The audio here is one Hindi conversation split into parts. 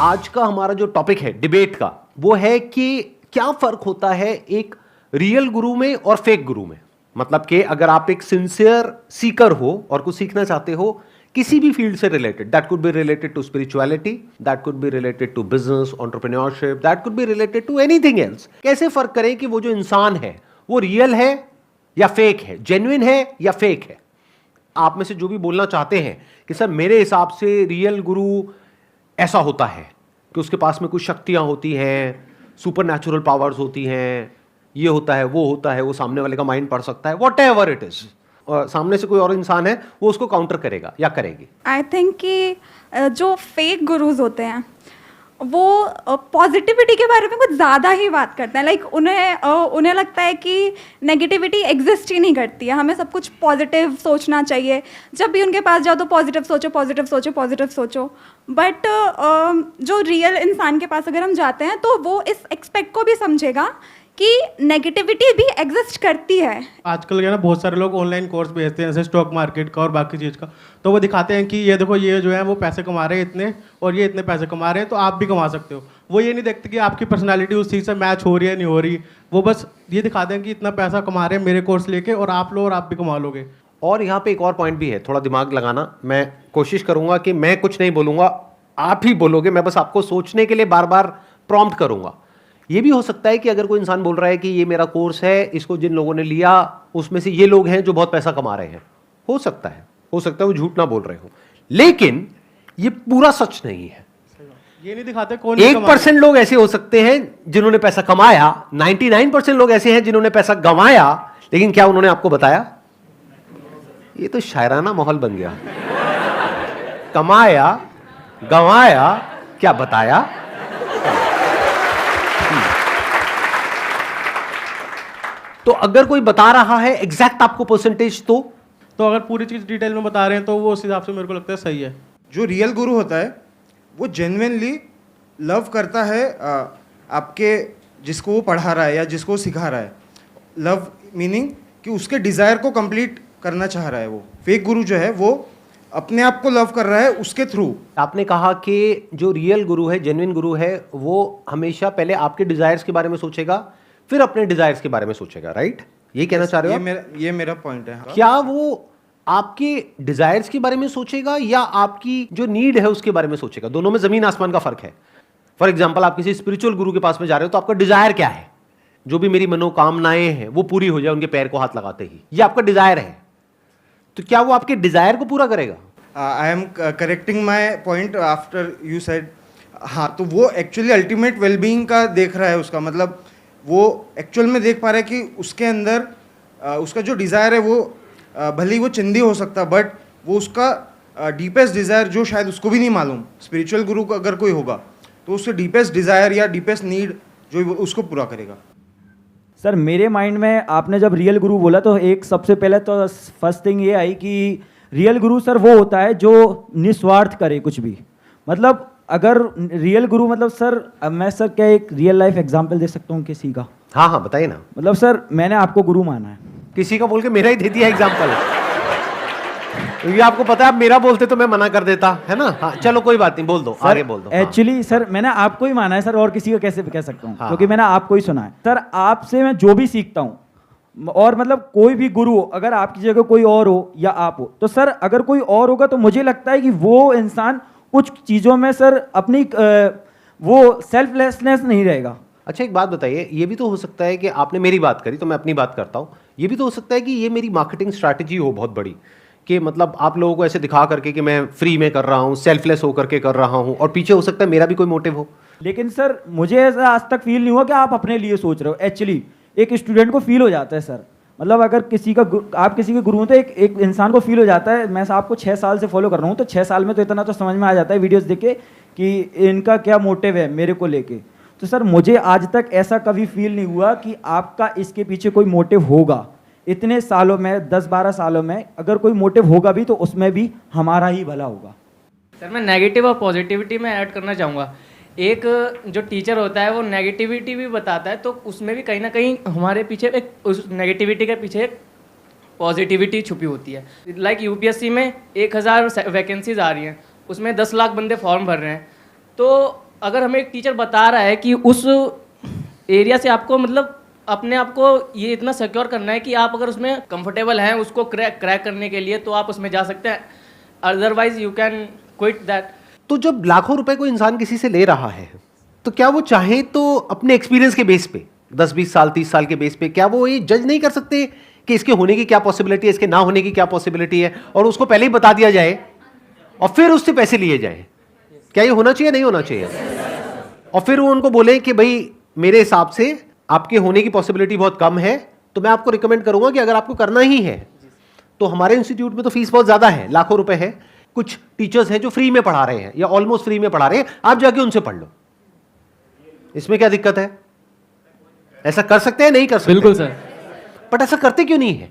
आज का हमारा जो टॉपिक है डिबेट का, वो है कि क्या फर्क होता है एक रियल गुरु में और फेक गुरु में। मतलब कि अगर आप एक सिंसियर सीकर हो और कुछ सीखना चाहते हो किसी भी फील्ड से related, that could be related to spirituality, that could be related to business, entrepreneurship, that could be related to anything else, कैसे फर्क करें कि वो जो इंसान है वो रियल है या फेक है, जेन्युइन है या फेक है। आप में से जो भी बोलना चाहते हैं कि सर मेरे हिसाब से रियल गुरु ऐसा होता है कि उसके पास में कुछ शक्तियां होती हैं, सुपर नेचुरल पावर्स होती हैं, ये होता है, वो सामने वाले का माइंड पढ़ सकता है, वॉट एवर इट इज, और सामने से कोई और इंसान है वो उसको काउंटर करेगा या करेगी। आई थिंक कि जो फेक गुरुज होते हैं वो पॉजिटिविटी के बारे में कुछ ज़्यादा ही बात करते हैं। लाइक उन्हें लगता है कि नेगेटिविटी एग्जिस्ट ही नहीं करती है, हमें सब कुछ पॉजिटिव सोचना चाहिए। जब भी उनके पास जाओ तो पॉजिटिव सोचो, पॉजिटिव सोचो, पॉजिटिव सोचो। बट जो रियल इंसान के पास अगर हम जाते हैं तो वो इस एक्सपेक्ट को भी समझेगा कि नेगेटिविटी भी एग्जिस्ट करती है। आजकल क्या ना, बहुत सारे लोग ऑनलाइन कोर्स भेजते हैं जैसे स्टॉक मार्केट का और बाकी चीज़ का, तो वो दिखाते हैं कि ये देखो ये जो है वो पैसे कमा रहे हैं इतने और ये इतने पैसे कमा रहे हैं तो आप भी कमा सकते हो। वो ये नहीं देखते कि आपकी पर्सनालिटी उस चीज़ से मैच हो रही है नहीं हो रही, वो बस ये दिखाते हैं कि इतना पैसा कमा रहे हैं मेरे कोर्स लेके और आप लो और आप भी कमा लोगे। और यहाँ पे एक और पॉइंट भी है, थोड़ा दिमाग लगाना। मैं कोशिश करूंगा कि मैं कुछ नहीं बोलूंगा, आप ही बोलोगे, मैं बस आपको सोचने के लिए बार बार प्रॉम्प्ट करूंगा। ये भी हो सकता है कि अगर कोई इंसान बोल रहा है कि ये मेरा कोर्स है, इसको जिन लोगों ने लिया उसमें से ये लोग हैं जो बहुत पैसा कमा रहे हैं, हो सकता है वो झूठ ना बोल रहे हो, लेकिन ये पूरा सच नहीं है। ये नहीं दिखाते कौन 1% लोग ऐसे हो सकते हैं जिन्होंने पैसा कमाया, 99% लोग ऐसे हैं जिन्होंने पैसा गंवाया, लेकिन क्या उन्होंने आपको बताया? ये तो शायराना माहौल बन गया। कमाया, गंवाया, क्या बताया? तो अगर कोई बता रहा है एग्जैक्ट आपको परसेंटेज, तो अगर पूरी चीज़ डिटेल में बता रहे हैं तो वो उस हिसाब से मेरे को लगता है सही है। जो रियल गुरु होता है वो जेन्युइनली लव करता है आपके जिसको वो पढ़ा रहा है या जिसको वो सिखा रहा है। लव मीनिंग कि उसके डिज़ायर को कंप्लीट करना चाह रहा है वो। फेक गुरु जो है वो अपने आप को लव कर रहा है उसके थ्रू। आपने कहा कि जो रियल गुरु है, जेन्युइन गुरु है, वो हमेशा पहले आपके डिजायर्स के बारे में सोचेगा, फिर अपने डिजायर्स के बारे में सोचेगा, राइट? ये कहना चाह रहे हो? ये मेरा पॉइंट है। हाँ। क्या वो आपके डिजायर्स के बारे में सोचेगा या आपकी जो नीड है उसके बारे में सोचेगा? दोनों में जमीन आसमान का फर्क है। फॉर एग्जाम्पल, आप किसी स्पिरिचुअल गुरु के पास में जा रहे हो तो आपका डिजायर क्या है? जो भी मेरी मनोकामनाएं हैं वो पूरी हो जाए उनके पैर को हाथ लगाते ही, ये आपका डिजायर है। तो क्या वो आपके डिजायर को पूरा करेगा? I am correcting my point after you said. हाँ, तो वो एक्चुअली अल्टीमेट वेलबींग का देख रहा है। उसका मतलब वो एक्चुअल में देख पा रहा है कि उसके अंदर उसका जो डिज़ायर है वो भले ही वो चिंदी हो सकता, बट वो उसका डीपेस्ट डिज़ायर जो शायद उसको भी नहीं मालूम, स्पिरिचुअल गुरु को अगर कोई होगा तो उसके डीपेस्ट डिज़ायर या डीपेस्ट नीड जो उसको पूरा करेगा। सर मेरे माइंड में आपने जब रियल गुरु बोला तो एक सबसे पहले तो फर्स्ट थिंग ये आई कि रियल गुरु सर वो होता है जो निस्वार्थ करे कुछ भी। मतलब अगर रियल गुरु मतलब सर, मैं सर क्या एक रियल लाइफ एग्जांपल दे सकता हूँ किसी का? हाँ बताइए ना। मतलब सर मैंने आपको गुरु माना है, किसी का बोल के मेरा ही दे दिया एग्जाम्पल। ये आपको पता है, आप मेरा बोलते तो मैं मना कर देता, है ना? हाँ चलो कोई बात नहीं, बोल दो, आगे बोल दो। एक्चुअली सर मैंने आपको ही माना है सर, और किसी का कैसे कह सकता हूँ? हाँ। क्योंकि मैंने आपको ही सुना है सर। आपसे मैं जो भी सीखता हूँ, और मतलब कोई भी गुरु हो, अगर आपकी जगह कोई और हो या आप हो, तो सर अगर कोई और होगा तो मुझे लगता है कि वो इंसान कुछ चीज़ों में सर अपनी वो सेल्फलेसनेस नहीं रहेगा। अच्छा एक बात बताइए, ये भी तो हो सकता है कि आपने मेरी बात करी तो मैं अपनी बात करता हूँ, ये भी तो हो सकता है कि ये मेरी मार्केटिंग स्ट्रैटेजी हो बहुत बड़ी, कि मतलब आप लोगों को ऐसे दिखा करके कि मैं फ्री में कर रहा हूँ, सेल्फलेस होकर के कर रहा हूँ, और पीछे हो सकता है मेरा भी कोई मोटिव हो। लेकिन सर मुझे ऐसा आज तक फील नहीं हुआ कि आप अपने लिए सोच रहे हो। एक्चुअली एक स्टूडेंट को फील हो जाता है सर, मतलब अगर किसी का आप किसी के गुरु हो तो एक इंसान को फील हो जाता है। मैं आपको 6 साल से फॉलो कर रहा हूँ, तो 6 साल में तो इतना तो समझ में आ जाता है वीडियोस देख के कि इनका क्या मोटिव है मेरे को लेके। तो सर मुझे आज तक ऐसा कभी फील नहीं हुआ कि आपका इसके पीछे कोई मोटिव होगा। इतने सालों में, 10-12 सालों में, अगर कोई मोटिव होगा भी तो उसमें भी हमारा ही भला होगा। सर मैं नेगेटिव और पॉजिटिविटी में ऐड करना चाहूँगा। एक जो टीचर होता है वो नेगेटिविटी भी बताता है, तो उसमें भी कहीं ना कहीं हमारे पीछे एक, उस नेगेटिविटी के पीछे एक पॉजिटिविटी छुपी होती है। लाइक यूपीएससी में 1000 वैकेंसीज आ रही हैं, उसमें 10 लाख बंदे फॉर्म भर रहे हैं, तो अगर हमें एक टीचर बता रहा है कि उस एरिया से आपको मतलब अपने आप को ये इतना सिक्योर करना है कि आप अगर उसमें कंफर्टेबल हैं उसको क्रैक करने के लिए, तो आप उसमें जा सकते हैं, otherwise you can quit that. तो जब लाखों रुपए कोई इंसान किसी से ले रहा है, तो क्या वो चाहे तो अपने एक्सपीरियंस के बेस पे 10-20 साल 30 साल के बेस पे क्या वो ये जज नहीं कर सकते कि इसके होने की क्या पॉसिबिलिटी है, इसके ना होने की क्या पॉसिबिलिटी है, और उसको पहले ही बता दिया जाए और फिर उससे पैसे लिए जाए? क्या ये होना चाहिए, नहीं होना चाहिए? और फिर वो उनको बोले कि भाई मेरे हिसाब से आपके होने की पॉसिबिलिटी बहुत कम है, तो मैं आपको रिकमेंड करूंगा कि अगर आपको करना ही है तो हमारे इंस्टीट्यूट में तो फीस बहुत ज्यादा है, लाखों रुपए है, कुछ टीचर्स हैं जो फ्री में पढ़ा रहे हैं या ऑलमोस्ट फ्री में पढ़ा रहे हैं, आप जाके उनसे पढ़ लो, इसमें क्या दिक्कत है? ऐसा कर सकते हैं, नहीं कर सकते? बिल्कुल सर। बट ऐसा करते क्यों नहीं है?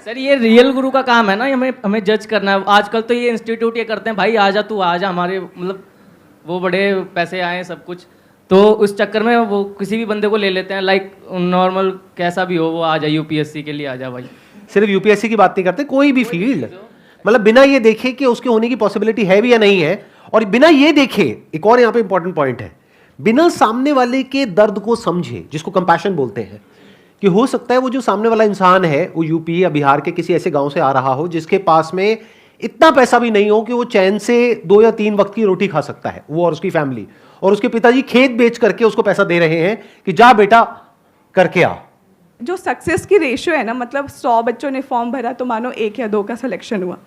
सर ये रियल गुरु का काम है ना, हमें जज करना है। आजकल तो ये इंस्टीट्यूट ये करते हैं, भाई आ जा तू आ जा, हमारे मतलब वो बड़े पैसे आए सब कुछ, तो उस चक्कर में वो किसी भी बंदे को ले लेते हैं, लाइक नॉर्मल कैसा भी हो वो आ जा, यूपीएससी के लिए आ जा भाई। सिर्फ यूपीएससी की बात नहीं करते, कोई भी फील्ड, मतलब बिना ये देखे कि उसके होने की पॉसिबिलिटी है भी या नहीं है, और बिना ये देखे, एक और यहाँ पे इंपॉर्टेंट पॉइंट है, बिना सामने वाले के दर्द को समझे, जिसको कंपैशन बोलते हैं, कि हो सकता है वो जो सामने वाला इंसान है वो यूपी या बिहार के किसी ऐसे गांव से आ रहा हो जिसके पास में इतना पैसा भी नहीं हो कि वो चैन से 2 या 3 वक्त की रोटी खा सकता है, वो और उसकी फैमिली, और उसके पिताजी खेत बेच करके उसको पैसा दे रहे हैं कि जा बेटा करके आ। जो सक्सेस की रेशियो है ना, मतलब 100 बच्चों ने फॉर्म भरा तो मानो 1 या 2 का सिलेक्शन हुआ,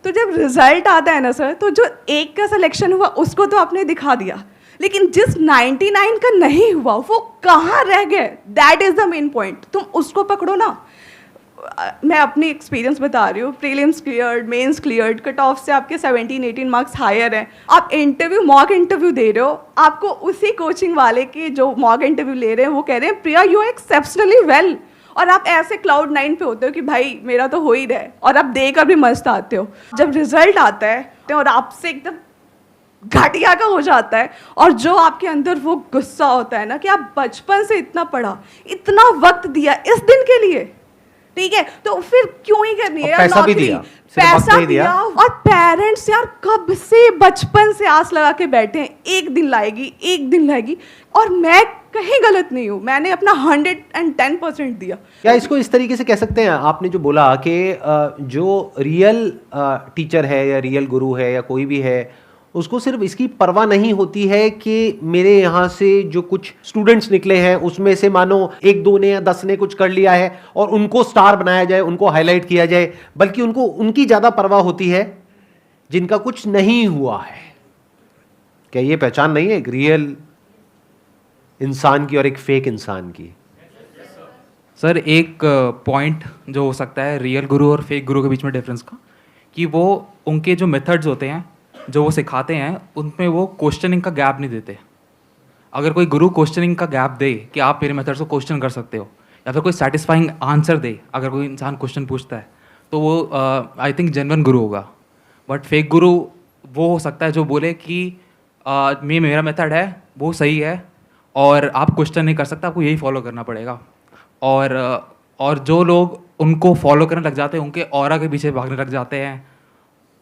तो जब रिजल्ट आता है ना सर, तो जो 1 का सिलेक्शन हुआ उसको तो आपने दिखा दिया, लेकिन जिस 99 का नहीं हुआ वो कहाँ रह गए, that is the main point. तुम उसको पकड़ो ना। मैं अपनी एक्सपीरियंस बता रही हूँ, prelims cleared, mains cleared, cut off से आपके 17-18 मार्क्स हायर हैं, आप इंटरव्यू मॉक इंटरव्यू दे रहे हो, आपको उसी कोचिंग वाले की जो मॉक इंटरव्यू ले रहे हैं वो कह रहे हैं प्रिया यू आर एक्सेप्शनली वेल, और आप ऐसे क्लाउड 9 पे होते हो कि भाई मेरा तो हो ही रहा है, और आप देकर भी मस्त आते हो। जब रिजल्ट आता है और आपसे एकदम घटिया का हो जाता है, और जो आपके अंदर वो गुस्सा होता है ना कि आप बचपन से इतना पढ़ा, इतना वक्त दिया इस दिन के लिए, ठीक है, तो फिर क्यों ही करनी है? पैसा भी दिया, पैसा दिया, और पेरेंट्स यार कब से बचपन से आस लगा के बैठे हैं, एक दिन लाएगी एक दिन लाएगी, और मैं कहीं गलत नहीं हूँ, मैंने अपना 110% दिया। क्या इसको इस तरीके से कह सकते हैं, आपने जो बोला कि जो रियल टीचर है या रियल गुरु है या कोई भी है, उसको सिर्फ इसकी परवाह नहीं होती है कि मेरे यहाँ से जो कुछ स्टूडेंट्स निकले हैं उसमें से मानो 1-2 ने या 10 ने कुछ कर लिया है और उनको स्टार बनाया जाए, उनको हाईलाइट किया जाए, बल्कि उनको उनकी ज़्यादा परवाह होती है जिनका कुछ नहीं हुआ है। क्या ये पहचान नहीं है एक रियल इंसान की और एक फेक इंसान की? सर एक पॉइंट जो हो सकता है रियल गुरु और फेक गुरु के बीच में डिफरेंस का, कि वो उनके जो मेथड्स होते हैं जो वो सिखाते हैं उनमें वो क्वेश्चनिंग का गैप नहीं देते। अगर कोई गुरु क्वेश्चनिंग का गैप दे कि आप मेरे मेथड्स को क्वेश्चन कर सकते हो, या फिर कोई सेटिस्फाइंग आंसर दे अगर कोई इंसान क्वेश्चन पूछता है, तो वो आई थिंक जेन्युइन गुरु होगा। बट फेक गुरु वो हो सकता है जो बोले कि मेरा मेथड है वो सही है और आप क्वेश्चन नहीं कर सकते, आपको यही फॉलो करना पड़ेगा। और जो लोग उनको फॉलो करने लग जाते हैं, उनके ऑरा के पीछे भागने लग जाते हैं,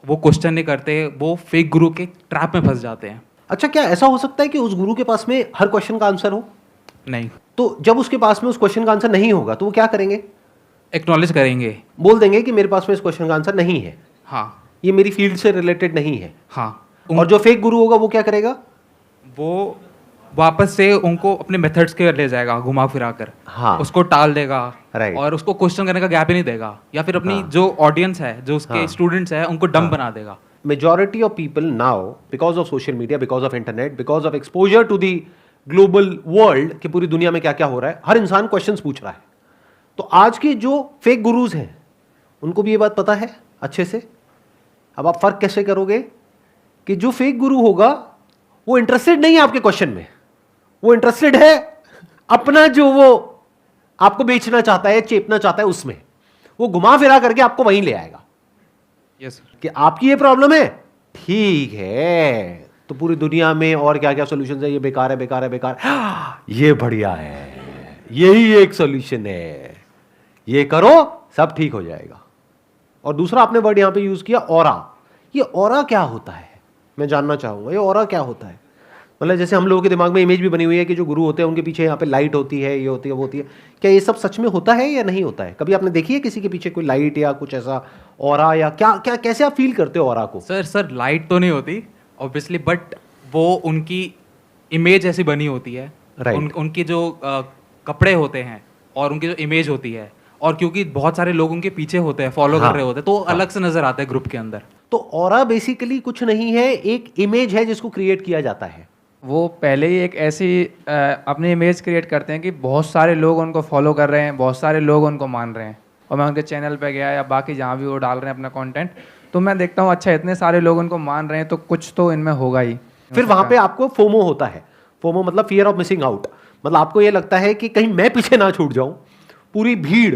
वो क्वेश्चन नहीं करते, वो फेक गुरु के ट्रैप में फंस जाते हैं। अच्छा, क्या ऐसा हो सकता है कि उस गुरु के पास में हर क्वेश्चन का आंसर हो? नहीं। तो जब उसके पास में उस क्वेश्चन का आंसर नहीं होगा तो वो क्या करेंगे? एक्नॉलेज करेंगे, बोल देंगे कि मेरे पास में इस क्वेश्चन का आंसर नहीं है, हाँ ये मेरी फील्ड से रिलेटेड नहीं है। हाँ। और जो फेक गुरु होगा वो क्या करेगा? वो वापस से उनको अपने मेथड्स के ले जाएगा घुमा फिरा कर, हाँ। उसको टाल देगा, राइट। और उसको क्वेश्चन करने का गैप ही नहीं देगा, या फिर अपनी हाँ। जो ऑडियंस है, जो उसके स्टूडेंट्स हैं, उनको डम बना देगा। Majority of people now, because of social media, because of internet, because of exposure to the global world, कि पूरी दुनिया में क्या क्या हो रहा है, हर इंसान क्वेश्चंस पूछ रहा है। तो आज के जो फेक गुरुज हैं उनको भी ये बात पता है अच्छे से। अब आप फर्क कैसे करोगे कि जो फेक गुरु होगा वो इंटरेस्टेड नहीं है आपके क्वेश्चन में, वो इंटरेस्टेड है अपना जो वो आपको बेचना चाहता है, चेपना चाहता है, उसमें वो घुमा फिरा करके आपको वहीं ले आएगा। यस। कि आपकी ये प्रॉब्लम है, ठीक है, तो पूरी दुनिया में और क्या क्या सॉल्यूशंस है, ये बेकार है, बेकार है, बेकार, ये बढ़िया है, यही एक सॉल्यूशन है, ये करो सब ठीक हो जाएगा। और दूसरा आपने वर्ड यहां पे यूज किया, ऑरा। ये ऑरा क्या होता है मैं जानना चाहूंगा, ये ऑरा क्या होता है? मतलब जैसे हम लोगों के दिमाग में इमेज भी बनी हुई है कि जो गुरु होते हैं उनके पीछे यहाँ पे लाइट होती है, ये होती है, वो होती है। क्या ये सब सच में होता है या नहीं होता है? कभी आपने देखी है किसी के पीछे कोई लाइट या कुछ ऐसा ऑरा, या क्या क्या कैसे आप फील करते हो ऑरा को? सर लाइट तो नहीं होती ऑब्वियसली, बट वो उनकी इमेज ऐसी बनी होती है। Right. उनके जो कपड़े होते हैं और उनकी जो इमेज होती है, और क्योंकि बहुत सारे लोग उनके पीछे होते हैं, फॉलो हाँ, कर रहे होते हैं, तो अलग से नजर आता है ग्रुप के अंदर। तो ऑरा बेसिकली कुछ नहीं है, एक इमेज है जिसको क्रिएट किया जाता है। वो पहले ही एक ऐसी अपनी इमेज क्रिएट करते हैं कि बहुत सारे लोग उनको फॉलो कर रहे हैं, बहुत सारे लोग उनको मान रहे हैं। और मैं उनके चैनल पे गया या बाकी जहाँ भी वो डाल रहे हैं अपना कंटेंट, तो मैं देखता हूँ अच्छा इतने सारे लोग उनको मान रहे हैं तो कुछ तो इनमें होगा ही। फिर वहां पे आपको फोमो होता है। फोमो मतलब फियर ऑफ मिसिंग आउट। मतलब आपको ये लगता है कि कहीं मैं पीछे ना छूट जाऊं, पूरी भीड़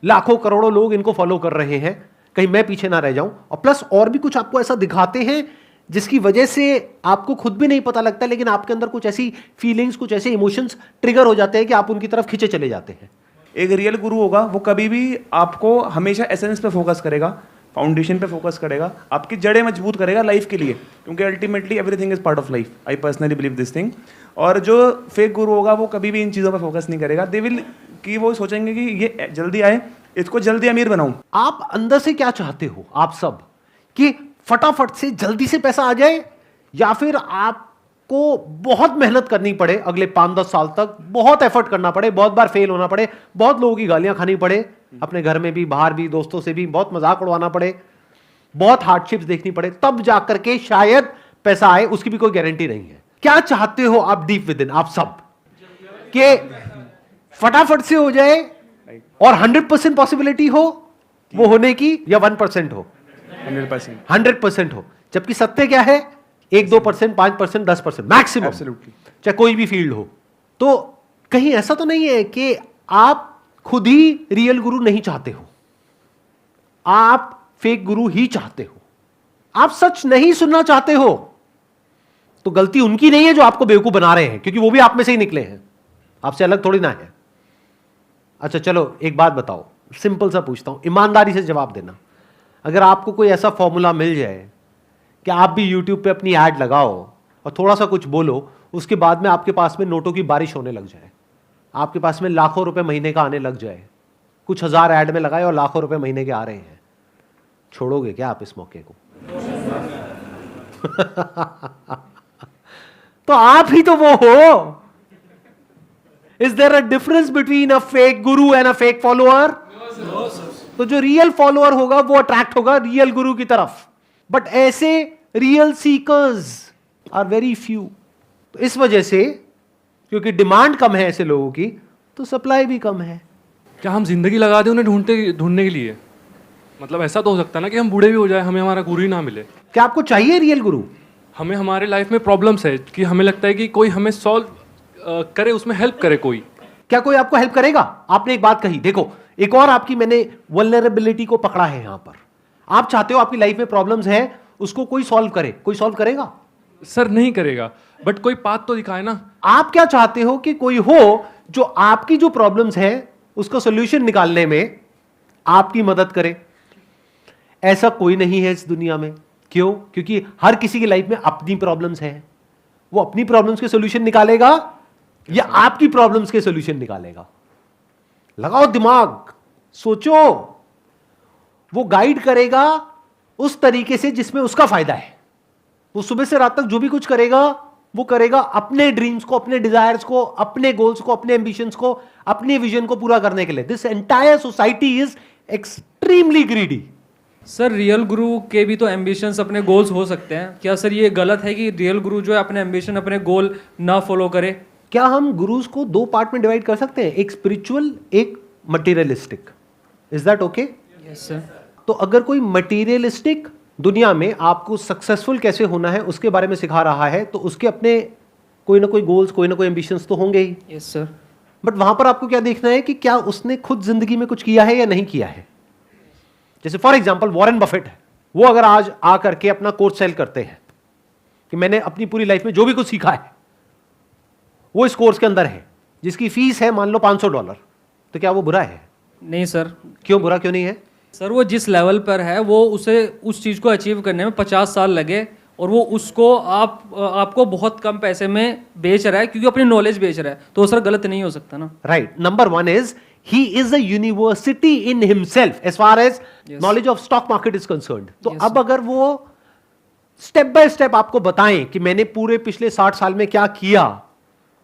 लाखों करोड़ों लोग इनको फॉलो कर रहे हैं, कहीं मैं पीछे ना रह जाऊं। और प्लस और भी कुछ आपको ऐसा दिखाते हैं जिसकी वजह से आपको खुद भी नहीं पता लगता, लेकिन आपके अंदर कुछ ऐसी फीलिंग्स, कुछ ऐसे इमोशंस ट्रिगर हो जाते हैं कि आप उनकी तरफ खींचे चले जाते हैं। एक रियल गुरु होगा वो कभी भी आपको हमेशा एसेंस पे फोकस करेगा, फाउंडेशन पे फोकस करेगा, आपकी जड़ें मजबूत करेगा लाइफ के लिए, क्योंकि ultimately everything is part of life. I personally believe this thing. और जो फेक गुरु होगा वो कभी भी इन चीज़ों पे फोकस नहीं करेगा। दे विल कि वो सोचेंगे कि ये जल्दी आए, इसको जल्दी अमीर बनाऊं। आप अंदर से क्या चाहते हो आप सब, कि फटाफट से जल्दी से पैसा आ जाए, या फिर आपको बहुत मेहनत करनी पड़े अगले 5-10 साल तक, बहुत एफर्ट करना पड़े, बहुत बार फेल होना पड़े, बहुत लोगों की गालियां खानी पड़े, अपने घर में भी, बाहर भी, दोस्तों से भी बहुत मजाक उड़वाना पड़े, बहुत हार्डशिप्स देखनी पड़े, तब जाकर के शायद पैसा आए? उसकी भी कोई गारंटी नहीं है। क्या चाहते हो आप डीप विद इन, आप सब, कि फटाफट से हो जाए और 100% पॉसिबिलिटी हो वो होने की, या 1% हो? 100%। 100% हो। जबकि सत्य क्या है? 1-2%, 5%, 10% मैक्सिमम, चाहे कोई भी फील्ड हो। तो कहीं ऐसा तो नहीं है कि आप खुद ही रियल गुरु नहीं चाहते हो, आप फेक गुरु ही चाहते हो, आप सच नहीं सुनना चाहते हो? तो गलती उनकी नहीं है जो आपको बेवकूफ बना रहे हैं, क्योंकि वो भी आप में से ही निकले हैं, आपसे अलग थोड़ी ना है। अच्छा चलो एक बात बताओ, सिंपल सा पूछता हूं, ईमानदारी से जवाब देना। अगर आपको कोई ऐसा फॉर्मूला मिल जाए कि आप भी यूट्यूब पे अपनी ऐड लगाओ और थोड़ा सा कुछ बोलो, उसके बाद में आपके पास में नोटों की बारिश होने लग जाए, आपके पास में लाखों रुपए महीने का आने लग जाए, कुछ हजार ऐड में लगाए और लाखों रुपए महीने के आ रहे हैं, छोड़ोगे क्या आप इस मौके को? तो आप ही तो वो हो। Is there a difference between a fake guru and a fake follower? तो जो रियल फॉलोअर होगा वो अट्रैक्ट होगा रियल गुरु की तरफ, बट ऐसे real seekers are very few. तो इस वजह से, क्योंकि डिमांड कम है ऐसे लोगों की, तो सप्लाई भी कम है। क्या हम जिंदगी लगा दें उन्हें ढूंढने के लिए? मतलब ऐसा तो हो सकता है ना कि हम बूढ़े भी हो जाए, हमें हमारा गुरु ही ना मिले। क्या आपको चाहिए रियल गुरु? हमें हमारे लाइफ में प्रॉब्लम्स है कि हमें लगता है कि कोई हमें सॉल्व करे, उसमें हेल्प करे कोई। क्या कोई आपको हेल्प करेगा? आपने एक बात कही, देखो एक और आपकी मैंने वल्नरेबिलिटी को पकड़ा है यहां पर। आप चाहते हो आपकी लाइफ में प्रॉब्लम्स है, उसको कोई सॉल्व करे, कोई सॉल्व करेगा? सर नहीं करेगा, बट कोई पाथ तो दिखाए ना। आप क्या चाहते हो कि कोई हो जो आपकी जो प्रॉब्लम्स है उसका सॉल्यूशन निकालने में आपकी मदद करे? ऐसा कोई नहीं है इस दुनिया में। क्यों? क्योंकि हर किसी की लाइफ में अपनी प्रॉब्लम्स है। वो अपनी प्रॉब्लम्स के सॉल्यूशन निकालेगा या आपकी प्रॉब्लम्स के सॉल्यूशन निकालेगा? लगाओ दिमाग, सोचो। वो गाइड करेगा उस तरीके से जिसमें उसका फायदा है। वो सुबह से रात तक जो भी कुछ करेगा वो करेगा अपने ड्रीम्स को, अपने डिजायर्स को, अपने गोल्स को, अपने एम्बिशंस को, अपने विजन को पूरा करने के लिए। This entire society is extremely greedy. Sir real गुरु के भी तो एम्बिशंस, अपने गोल्स हो सकते हैं। क्या सर ये गलत है कि रियल गुरु जो है अपने एम्बिशन, अपने गोल ना फॉलो करे? क्या हम गुरुज को दो पार्ट में डिवाइड कर सकते हैं, एक स्पिरिचुअल, एक materialistic? Is that okay? Yes sir. तो अगर कोई मटेरियलिस्टिक दुनिया में आपको सक्सेसफुल कैसे होना है उसके बारे में सिखा रहा है, तो उसके अपने कोई ना कोई गोल्स, कोई ना कोई एम्बिशंस तो होंगे ही। Yes sir. बट वहां पर आपको क्या देखना है कि क्या उसने खुद जिंदगी में कुछ किया है या नहीं किया है। जैसे फॉर एग्जाम्पल वॉरेन बफेट है, वो अगर आज आकर के अपना कोर्स सेल करते हैं कि मैंने अपनी पूरी लाइफ में जो भी कुछ सीखा है वो इस कोर्स के अंदर है, जिसकी फीस है मान लो $500, तो क्या वो बुरा है? नहीं सर। क्यों बुरा क्यों नहीं है? सर वो जिस लेवल पर है, वो उसे उस चीज़ को अचीव करने में 50 साल लगे, और वो उसको आपको बहुत कम पैसे में बेच रहा है क्योंकि अपनी नॉलेज बेच रहा है, तो सर गलत नहीं हो सकता ना? Right, number one is he is a university in himself as far as knowledge of stock market is concerned. तो अब अगर वो स्टेप बाय स्टेप आपको बताएं कि मैंने पूरे पिछले 60 साल में क्या किया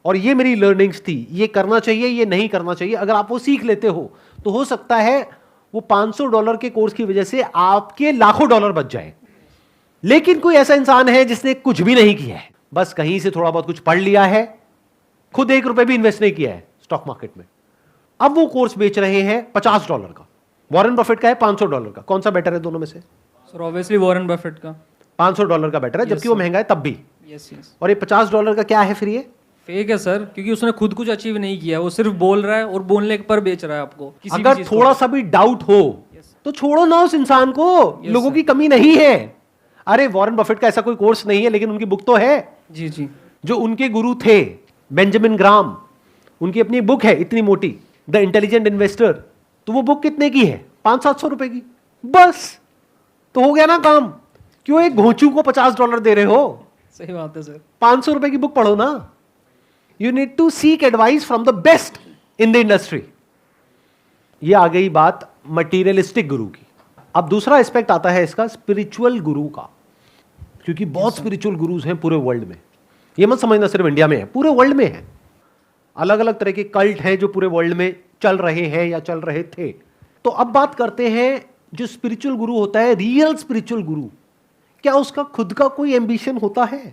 और ये मेरी लर्निंग्स थी, ये करना चाहिए, ये नहीं करना चाहिए, अगर आप वो सीख लेते हो तो हो सकता है वो $500 के कोर्स की वजह से आपके लाखों डॉलर बच जाए। लेकिन कोई ऐसा इंसान है जिसने कुछ भी नहीं किया है, बस कहीं से थोड़ा बहुत कुछ पढ़ लिया है, खुद $1 भी इन्वेस्ट नहीं किया है स्टॉक मार्केट में, अब वो कोर्स बेच रहे हैं $50 का, वॉरेन बफेट का है $500 का, कौन सा बेटर है दोनों में से? सर ऑब्वियसली वॉरेन बफेट का। $500 का बेटर है, जबकि वो महंगा है तब भी। Yes yes. और ये $50 का क्या है फिर? ये फेक है सर, क्योंकि उसने खुद कुछ अचीव नहीं किया, वो सिर्फ बोल रहा है और बोलने पर बेच रहा है आपको। किसी भी अगर चीज़ को। थोड़ा सा भी डाउट हो तो छोड़ो ना उस इंसान को, लोगों की कमी नहीं है। अरे वॉरेन बफेट का ऐसा कोई कोर्स नहीं है, लेकिन उनकी बुक तो है। जी जी। जो उनके गुरु थे बेंजामिन ग्राम, उनकी अपनी बुक है इतनी मोटी, द इंटेलिजेंट इन्वेस्टर, तो वो बुक कितने की है? 500-700 रुपए की, बस तो हो गया ना काम। क्यों एक घोंचू को $50 दे रहे हो? सही बात है सर। 500 रुपए की बुक पढ़ो ना। You need to seek advice from the best in the industry. ये आ गई बात मटीरियलिस्टिक गुरु की। अब दूसरा एस्पेक्ट आता है इसका स्पिरिचुअल गुरु का, क्योंकि बहुत स्पिरिचुअल गुरुज हैं पूरे वर्ल्ड में। ये मत समझना सिर्फ इंडिया में है, पूरे वर्ल्ड में है। अलग अलग तरह के कल्ट हैं जो पूरे वर्ल्ड में चल रहे हैं या चल रहे थे। तो अब बात करते हैं जो स्पिरिचुअल गुरु होता है, रियल स्पिरिचुअल गुरु, क्या उसका खुद का कोई एम्बिशन होता है?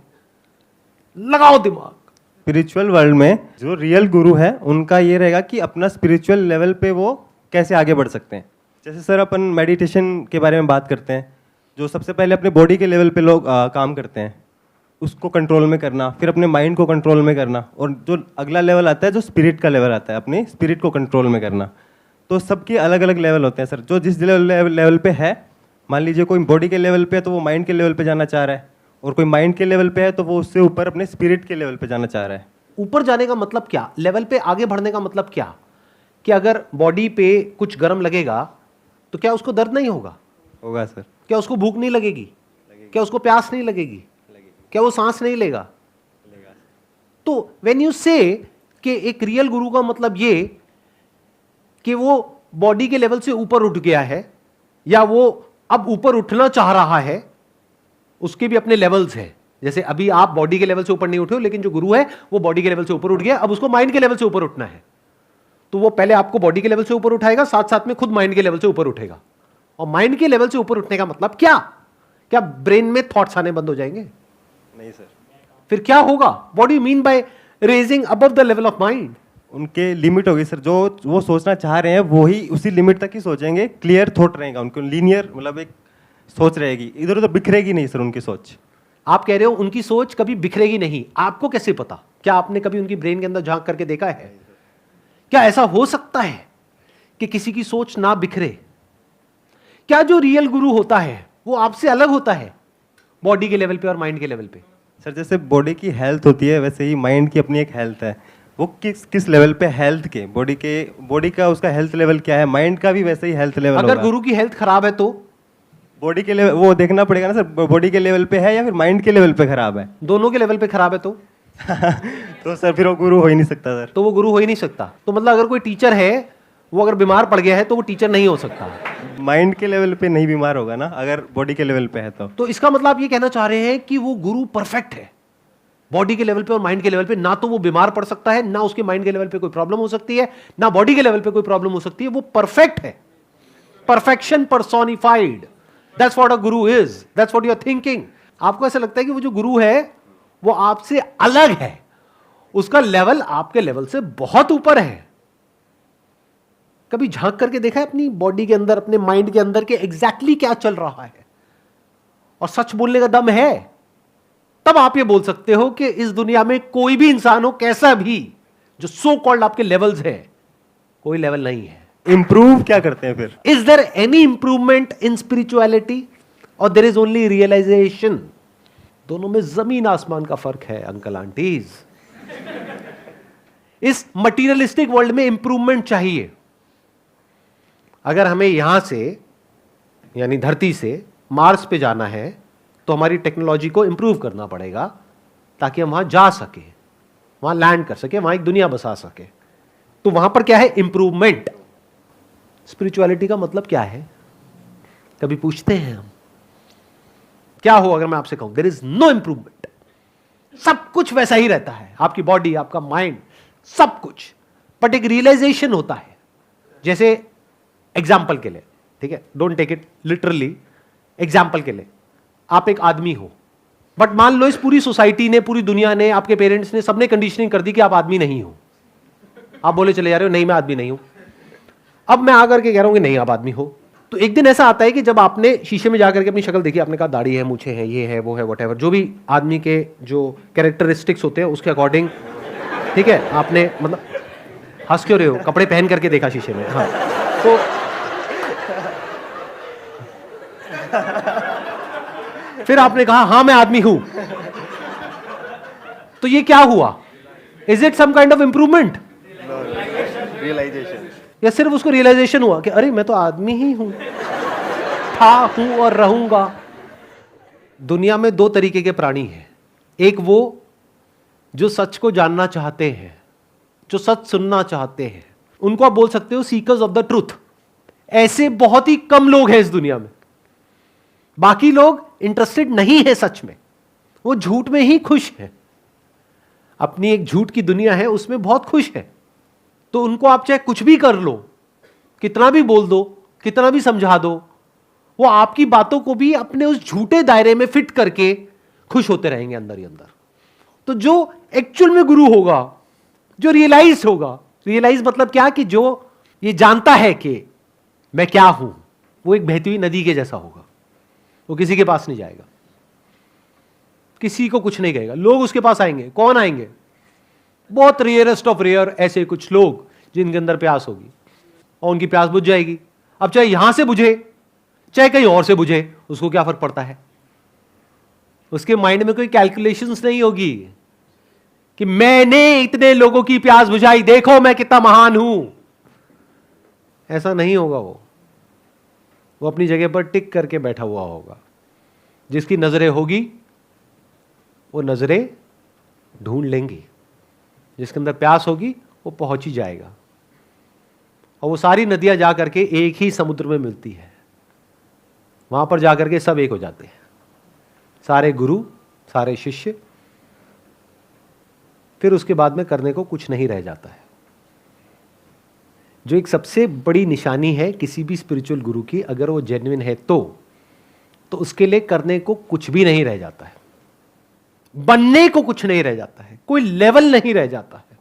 लगाओ दिमाग। स्पिरिचुअल वर्ल्ड में जो रियल गुरु है उनका ये रहेगा कि अपना स्पिरिचुअल लेवल पे वो कैसे आगे बढ़ सकते हैं। जैसे सर अपन मेडिटेशन के बारे में बात करते हैं, जो सबसे पहले अपने बॉडी के लेवल पे लोग काम करते हैं, उसको कंट्रोल में करना, फिर अपने माइंड को कंट्रोल में करना, और जो अगला लेवल आता है जो स्पिरिट का लेवल आता है, अपनी स्पिरिट को कंट्रोल में करना। तो सबके अलग अलग लेवल होते हैं सर। जो जिस लेवल पे है, मान लीजिए कोई बॉडी के लेवल पे है तो वो माइंड के लेवल पे जाना चाह रहा है, और कोई माइंड के लेवल पे है तो वो उससे ऊपर अपने स्पिरिट के लेवल पे जाना चाह रहा है। ऊपर जाने का मतलब क्या? लेवल पे आगे बढ़ने का मतलब क्या? कि अगर बॉडी पे कुछ गर्म लगेगा तो क्या उसको दर्द नहीं होगा? होगा सर। क्या उसको भूख नहीं लगेगी? क्या उसको प्यास नहीं लगेगी? क्या वो सांस नहीं लेगा? तो व्हेन यू से कि एक रियल गुरु का मतलब ये कि वो बॉडी के लेवल से ऊपर उठ गया है, या वो अब ऊपर उठना चाह रहा है, उसके भी अपने लेवल्स हैं। जैसे अभी आप बॉडी के लेवल से ऊपर नहीं उठे हो, लेकिन जो गुरु है वो बॉडी के लेवल से ऊपर उठ गया, अब उसको माइंड के लेवल से ऊपर उठना है। तो वो पहले आपको बॉडी के लेवल से ऊपर उठाएगा, साथ साथ में खुद माइंड के लेवल से ऊपर उठेगा। और माइंड के लेवल से ऊपर उठने का मतलब क्या? क्या ब्रेन में थॉट्स आने बंद हो जाएंगे? नहीं सर। फिर क्या होगा? What do you mean by raising above the level of mind? उनके लिमिट होगी सर, जो वो सोचना चाह रहे हैं वो ही उसी लिमिट तक ही सोचेंगे। क्लियर थॉट रहेगा उनको, लीनियर मतलब एक सोच रहेगी, इधर उधर बिखरेगी नहीं सर उनकी सोच। आप कह रहे हो उनकी सोच कभी बिखरेगी नहीं, आपको कैसे पता? क्या आपने कभी उनकी ब्रेन के अंदर झांक करके देखा है? क्या ऐसा हो सकता है कि किसी की सोच ना बिखरे? क्या जो रियल गुरु होता है वो आपसे अलग होता है बॉडी के लेवल पे और माइंड के लेवल पे? सर जैसे बॉडी की हेल्थ होती है वैसे ही माइंड की अपनी एक हेल्थ है। वो किस लेवल पे हेल्थ के, बॉडी का उसका हेल्थ लेवल क्या है, माइंड का भी वैसे ही हेल्थ लेवल होगा। अगर गुरु की हेल्थ खराब है तो बॉडी के लेवल वो देखना पड़ेगा ना सर, बॉडी के लेवल पे है या फिर माइंड के लेवल पे खराब है। दोनों के लेवल पे खराब है तो तो सर फिर वो गुरु हो ही नहीं सकता सर। तो वो गुरु हो ही नहीं सकता। तो मतलब अगर कोई टीचर है, वो अगर बीमार पड़ गया है तो वो टीचर नहीं हो सकता। माइंड के लेवल पे नहीं बीमार होगा ना, अगर बॉडी के लेवल पे है तो इसका मतलब आप ये कहना चाह रहे हैं कि वो गुरु परफेक्ट है बॉडी के लेवल पे और माइंड के लेवल पे। ना तो वो बीमार पड़ सकता है, ना उसके माइंड के लेवल पे कोई प्रॉब्लम हो सकती है, ना बॉडी के लेवल पे कोई प्रॉब्लम हो सकती है। वो परफेक्ट है, perfection personified. That's what a guru is, that's what you are thinking. आपको ऐसा लगता है कि वो जो गुरु है वो आपसे अलग है, उसका लेवल आपके लेवल से बहुत ऊपर है। कभी झांक करके देखा है अपनी बॉडी के अंदर, अपने माइंड के अंदर के एग्जैक्टली क्या चल रहा है? और सच बोलने का दम है, तब आप ये बोल सकते हो कि इस दुनिया में कोई भी इंसान हो कैसा भी, जो सो कॉल्ड आपके लेवल्स है, कोई लेवल नहीं है। इंप्रूव क्या करते हैं फिर? Is there any improvement in spirituality और देयर इज ओनली रियलाइजेशन? दोनों में जमीन आसमान का फर्क है अंकल आंटीज। इस मटीरियलिस्टिक वर्ल्ड में इंप्रूवमेंट चाहिए। अगर हमें यहां से यानी धरती से मार्स पे जाना है तो हमारी टेक्नोलॉजी को इंप्रूव करना पड़ेगा ताकि हम वहां जा सके, वहां लैंड कर सके, वहां एक दुनिया बसा सके। तो वहां पर क्या है? इंप्रूवमेंट। स्पिरिचुअलिटी का मतलब क्या है? कभी पूछते हैं हम क्या हो अगर मैं आपसे कहूं देयर इज नो इंप्रूवमेंट, सब कुछ वैसा ही रहता है, आपकी बॉडी, आपका माइंड, सब कुछ, बट एक रियलाइजेशन होता है। जैसे एग्जाम्पल के लिए, ठीक है, don't take it literally, example के लिए आप एक आदमी हो, बट मान लो इस पूरी सोसाइटी ने, पूरी दुनिया ने, आपके पेरेंट्स ने, सबने कंडीशनिंग कर दी कि आप आदमी नहीं हो। आप बोले चले जा रहे हो नहीं मैं आदमी नहीं हूं। अब मैं आकर के कह रहा हूं कि नहीं आप आदमी हो। तो एक दिन ऐसा आता है कि जब आपने शीशे में जाकर के अपनी शक्ल देखी, आपने कहा दाढ़ी है, मूछें हैं, ये है, वो है, व्हाटएवर, जो भी आदमी के जो कैरेक्टरिस्टिक्स होते हैं उसके अकॉर्डिंग, ठीक है, आपने मतलब हंस क्यों रहे हो? कपड़े पहन करके देखा शीशे में। हाँ, तो फिर आपने कहा हाँ मैं आदमी हूं। तो ये क्या हुआ? Is it some kind of improvement? Realization. या सिर्फ उसको रियलाइजेशन हुआ कि अरे मैं तो आदमी ही हूं, था, हूं और रहूंगा। दुनिया में दो तरीके के प्राणी हैं। एक वो जो सच को जानना चाहते हैं, जो सच सुनना चाहते हैं, उनको आप बोल सकते हो सीकर्स ऑफ द ट्रूथ। ऐसे बहुत ही कम लोग हैं इस दुनिया में। बाकी लोग इंटरेस्टेड नहीं है सच में, वो झूठ में ही खुश है, अपनी एक झूठ की दुनिया है उसमें बहुत खुश है। तो उनको आप चाहे कुछ भी कर लो, कितना भी बोल दो, कितना भी समझा दो, वो आपकी बातों को भी अपने उस झूठे दायरे में फिट करके खुश होते रहेंगे अंदर ही अंदर। तो जो एक्चुअल में गुरु होगा, जो रियलाइज होगा, रियलाइज मतलब क्या कि जो ये जानता है कि मैं क्या हूं, वो एक बहती हुई नदी के जैसा होगा। वो किसी के पास नहीं जाएगा, किसी को कुछ नहीं कहेगा। लोग उसके पास आएंगे, कौन आएंगे? बहुत रेयरेस्ट ऑफ रेयर ऐसे कुछ लोग जिनके अंदर प्यास होगी और उनकी प्यास बुझ जाएगी। अब चाहे यहां से बुझे चाहे कहीं और से बुझे, उसको क्या फर्क पड़ता है? उसके माइंड में कोई कैलकुलेशंस नहीं होगी कि मैंने इतने लोगों की प्यास बुझाई, देखो मैं कितना महान हूं। ऐसा नहीं होगा। वो अपनी जगह पर टिक करके बैठा हुआ होगा। जिसकी नजरें होगी वो नजरें ढूंढ लेंगी, जिसके अंदर प्यास होगी वो पहुंच ही जाएगा। और वो सारी नदियां जाकर के एक ही समुद्र में मिलती है, वहां पर जाकर के सब एक हो जाते हैं, सारे गुरु, सारे शिष्य। फिर उसके बाद में करने को कुछ नहीं रह जाता है। जो एक सबसे बड़ी निशानी है किसी भी स्पिरिचुअल गुरु की, अगर वो जेन्युइन है तो उसके लिए करने को कुछ भी नहीं रह जाता है, बनने को कुछ नहीं रह जाता है, कोई लेवल नहीं रह जाता है,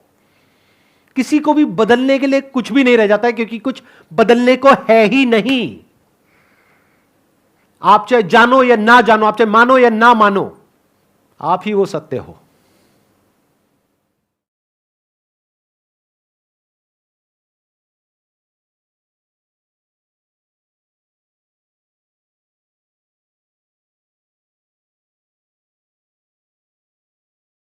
किसी को भी बदलने के लिए कुछ भी नहीं रह जाता है, क्योंकि कुछ बदलने को है ही नहीं। आप चाहे जानो या ना जानो, आप चाहे मानो या ना मानो, आप ही वो सत्य हो।